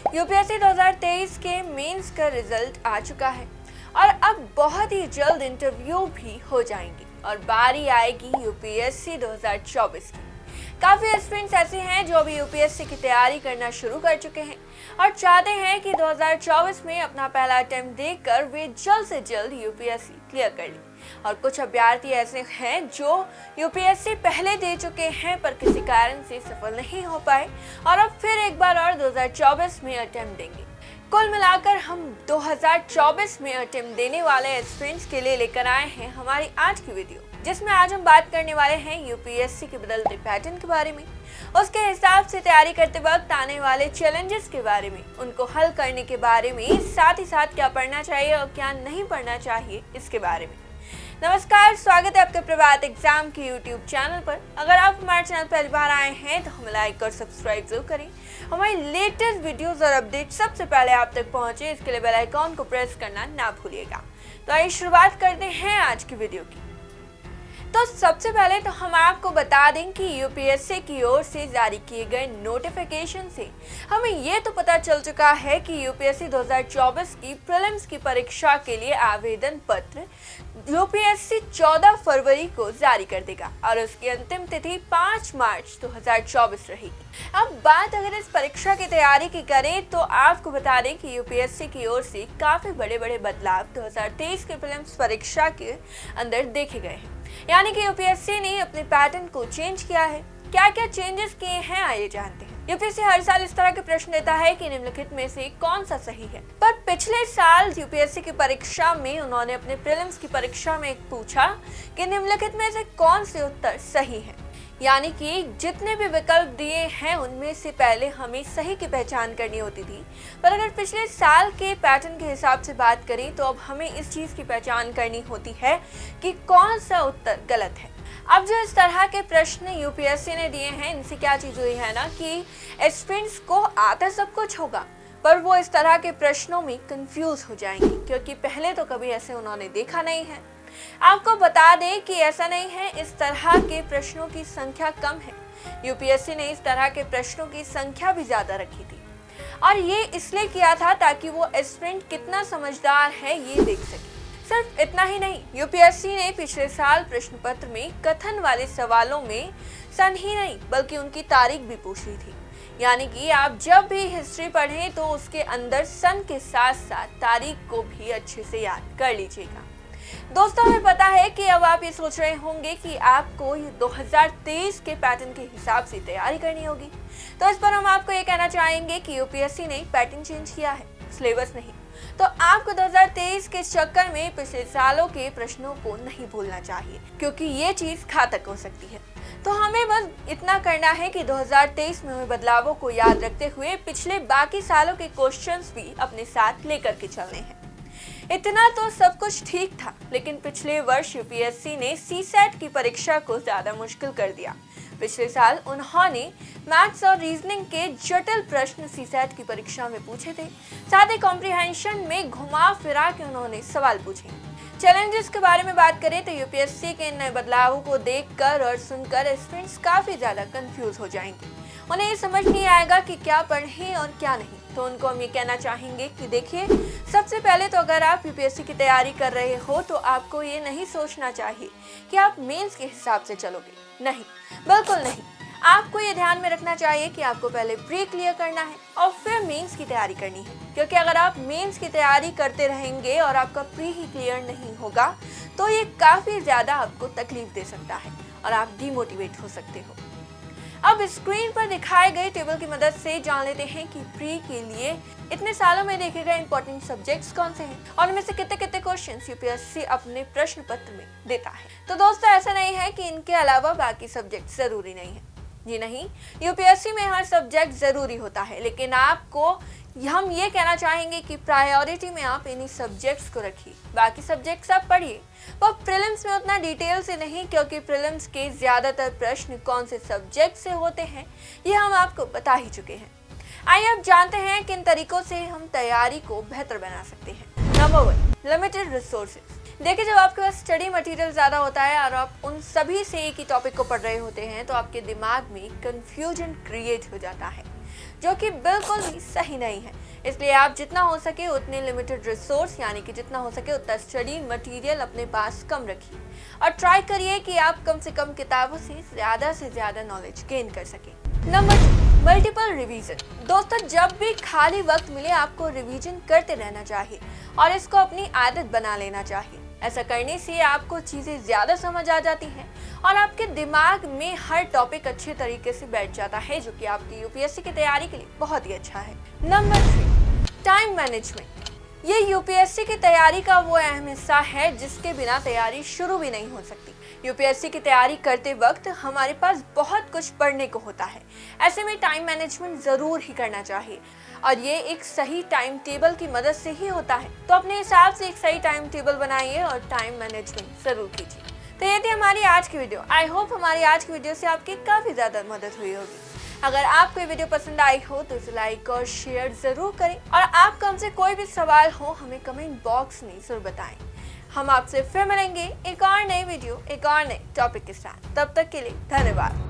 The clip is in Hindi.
यूपीएससी 2023 के मेंस का रिजल्ट आ चुका है और अब बहुत ही जल्द इंटरव्यू भी हो जाएंगे और बारी आएगी यूपीएससी 2024 की। काफी एस्पिरेंट्स ऐसे हैं जो अभी यूपीएससी की तैयारी करना शुरू कर चुके हैं और चाहते हैं कि 2024 में अपना पहला अटेम्प्ट देकर वे जल्द से जल्द यूपीएससी क्लियर कर लें। और कुछ अभ्यर्थी ऐसे हैं जो यूपीएससी पहले दे चुके हैं पर किसी कारण से सफल नहीं हो पाए और अब फिर एक बार और 2024 में अटेम्प्ट देंगे। कुल मिलाकर हम 2024 में अटेम्प्ट देने वाले एस्पिरेंट्स के लिए लेकर आए हैं हमारी आज की वीडियो, जिसमें आज हम बात करने वाले हैं यूपीएससी के बदलते पैटर्न के बारे में, उसके हिसाब से तैयारी करते वक्त आने वाले चैलेंजेस के बारे में, उनको हल करने के बारे में, साथ ही साथ क्या पढ़ना चाहिए और क्या नहीं पढ़ना चाहिए इसके बारे में। नमस्कार, स्वागत है आपके प्रभात एग्जाम के YouTube चैनल पर। अगर आप हमारे चैनल पहली बार आए हैं तो हमें लाइक और सब्सक्राइब जरूर करें। हमारी लेटेस्ट वीडियोस और अपडेट सबसे पहले आप तक पहुंचे, इसके लिए बेल आइकॉन को प्रेस करना ना भूलिएगा। तो आइए शुरुआत करते हैं आज की वीडियो की। तो सबसे पहले तो हम आपको बता दें कि यूपीएससी की ओर से जारी किए गए नोटिफिकेशन से हमें ये तो पता चल चुका है कि यूपीएससी 2024 की प्रीलिम्स की परीक्षा के लिए आवेदन पत्र यूपीएससी 14 फरवरी को जारी कर देगा और उसकी अंतिम तिथि 5 मार्च 2024 रहेगी। अब बात अगर इस परीक्षा की तैयारी की करें तो आपको बता दें कि यूपीएससी की ओर से काफी बड़े बदलाव 2023 के प्रीलिम्स परीक्षा के अंदर देखे गए हैं। यानी कि यूपीएससी ने अपने पैटर्न को चेंज किया है। क्या क्या चेंजेस किए हैं आइए जानते हैं। यूपीएससी हर साल इस तरह के प्रश्न देता है कि निम्नलिखित में से कौन सा सही है, पर पिछले साल यूपीएससी की परीक्षा में उन्होंने अपने प्रीलिम्स की परीक्षा में पूछा कि निम्नलिखित में से कौन से उत्तर सही है। यानी कि जितने भी विकल्प दिए हैं उनमें से पहले हमें सही की पहचान करनी होती थी, पर अगर पिछले साल के पैटर्न के हिसाब से बात करें तो अब हमें इस चीज की पहचान करनी होती है कि कौन सा उत्तर गलत है। अब जो इस तरह के प्रश्न यूपीएससी ने दिए हैं, इनसे क्या चीज हुई है ना कि एस्पिरेंट्स को आता सब कुछ होगा पर वो इस तरह के प्रश्नों में कंफ्यूज हो जाएंगे, क्योंकि पहले तो कभी ऐसे उन्होंने देखा नहीं है। आपको बता दें कि ऐसा नहीं है, इस तरह के प्रश्नों की संख्या कम है। यूपीएससी ने इस तरह के प्रश्नों की संख्या भी ज्यादा रखी थी और ये इसलिए किया था ताकि वो एस्पिरेंट कितना समझदार है ये देख सके। सिर्फ इतना ही नहीं, यूपीएससी ने पिछले साल प्रश्न पत्र में कथन वाले सवालों में सन ही नहीं बल्कि उनकी तारीख भी पूछ ली थी। यानी कि आप जब भी हिस्ट्री पढ़ें तो उसके अंदर सन के साथ साथ तारीख को भी अच्छे से याद कर लीजिएगा। दोस्तों, हमें पता है कि अब आप ये सोच रहे होंगे कि आपको ये 2023 के पैटर्न के हिसाब से तैयारी करनी होगी, तो इस पर हम आपको ये कहना चाहेंगे कि यूपीएससी ने पैटर्न चेंज किया है, सिलेबस नहीं। तो आपको 2023 के चक्कर में पिछले सालों के प्रश्नों को नहीं भूलना चाहिए, क्योंकि ये चीज घातक हो सकती है। तो हमें बस इतना करना है कि 2023 में हुए बदलावों को याद रखते हुए पिछले बाकी सालों के क्वेश्चंस भी अपने साथ लेकर के चलने हैं। इतना तो सब कुछ ठीक था, लेकिन पिछले वर्ष यूपीएससी ने सीसेट की परीक्षा को ज्यादा मुश्किल कर दिया। पिछले साल उन्होंने मैथ्स और रीजनिंग के जटिल प्रश्न सीसेट की परीक्षा में पूछे थे, साथ ही कॉम्प्रिहेंशन में घुमा फिरा के उन्होंने सवाल पूछे। चैलेंजेस के बारे में बात करें तो यूपीएससी के नए बदलावों को देखकर और सुनकर एस्पिरेंट्स काफी ज्यादा कंफ्यूज हो जाएंगे। उन्हें ये समझ नहीं आएगा कि क्या पढ़ें और क्या नहीं। तो उनको हम ये कहना चाहेंगे कि देखिए, सबसे पहले तो अगर आप यूपीएससी की तैयारी कर रहे हो तो आपको ये नहीं सोचना चाहिए कि आप मेंस के हिसाब से चलोगे। नहीं, बिल्कुल नहीं। आपको ये ध्यान में रखना चाहिए कि आपको पहले प्री क्लियर करना है और फिर मेंस की तैयारी करनी है, क्योंकि अगर आप मेंस की तैयारी करते रहेंगे और आपका प्री ही क्लियर नहीं होगा तो ये काफी ज्यादा आपको तकलीफ दे सकता है और आप डिमोटिवेट हो सकते हो। अब स्क्रीन पर दिखाए गए टेबल की मदद से जान लेते हैं कि प्री के लिए इतने सालों में देखे गए इंपॉर्टेंट सब्जेक्ट्स कौन से हैं और इनमें से कितने कितने क्वेश्चंस यूपीएससी अपने प्रश्न पत्र में देता है। तो दोस्तों, ऐसा नहीं है कि इनके अलावा बाकी सब्जेक्ट जरूरी नहीं है। जी नहीं, यूपीएससी में हर सब्जेक्ट जरूरी होता है, लेकिन आपको हम ये कहना चाहेंगे कि प्रायोरिटी में आप इन्हीं सब्जेक्ट्स को रखिए, बाकी सब्जेक्ट्स आप पढ़िए, पर प्रीलिम्स में उतना डिटेल से नहीं, क्योंकि प्रीलिम्स के ज्यादातर प्रश्न कौन से सब्जेक्ट से होते हैं ये हम आपको बता ही चुके हैं। आइए अब जानते हैं किन तरीकों से हम तैयारी को बेहतर बना सकते हैं। Number 1, limited resources. देखिए, जब आपके पास स्टडी मटेरियल ज़्यादा होता है और आप उन सभी से एक ही टॉपिक को पढ़ रहे होते हैं तो आपके दिमाग में कंफ्यूजन क्रिएट हो जाता है। जो कि बिल्कुल भी सही नहीं है। इसलिए आप जितना हो सके उतने लिमिटेड रिसोर्स यानी कि जितना हो सके उतना स्टडी मटेरियल अपने पास कम रखिए और ट्राई करिए कि आप कम से कम किताबों से ज़्यादा नॉलेज गेन कर सकें। Number 2, multiple revision. दोस्तों, जब भी खाली वक्त मिले आपको रिवीजन करते रहना चाहिए और इसको अपनी आदत बना लेना चाहिए। ऐसा करने से आपको चीज़ें ज़्यादा समझ आ जाती हैं और आपके दिमाग में हर टॉपिक अच्छे तरीके से बैठ जाता है, जो कि आपकी यूपीएससी की तैयारी के लिए बहुत ही अच्छा है। Number 3, time management. ये यूपीएससी की तैयारी का वो अहम हिस्सा है जिसके बिना तैयारी शुरू भी नहीं हो सकती। यूपीएससी की तैयारी करते वक्त हमारे पास बहुत कुछ पढ़ने को होता है। ऐसे में टाइम मैनेजमेंट ज़रूर ही करना चाहिए और ये एक सही टाइम टेबल की मदद से ही होता है। तो अपने हिसाब से एक सही टाइम टेबल बनाइए और टाइम मैनेजमेंट ज़रूर कीजिए। तो ये थी हमारी आज की वीडियो। आई होप हमारी आज की वीडियो से आपकी काफ़ी ज़्यादा मदद हुई होगी। अगर आपको ये वीडियो पसंद आई हो तो इसे लाइक और शेयर ज़रूर करें और आपका हमसे कोई भी सवाल हो हमें कमेंट बॉक्स में ज़रूर बताएं। हम आपसे फिर मिलेंगे एक और नई वीडियो, एक और नए टॉपिक के साथ। तब तक के लिए धन्यवाद।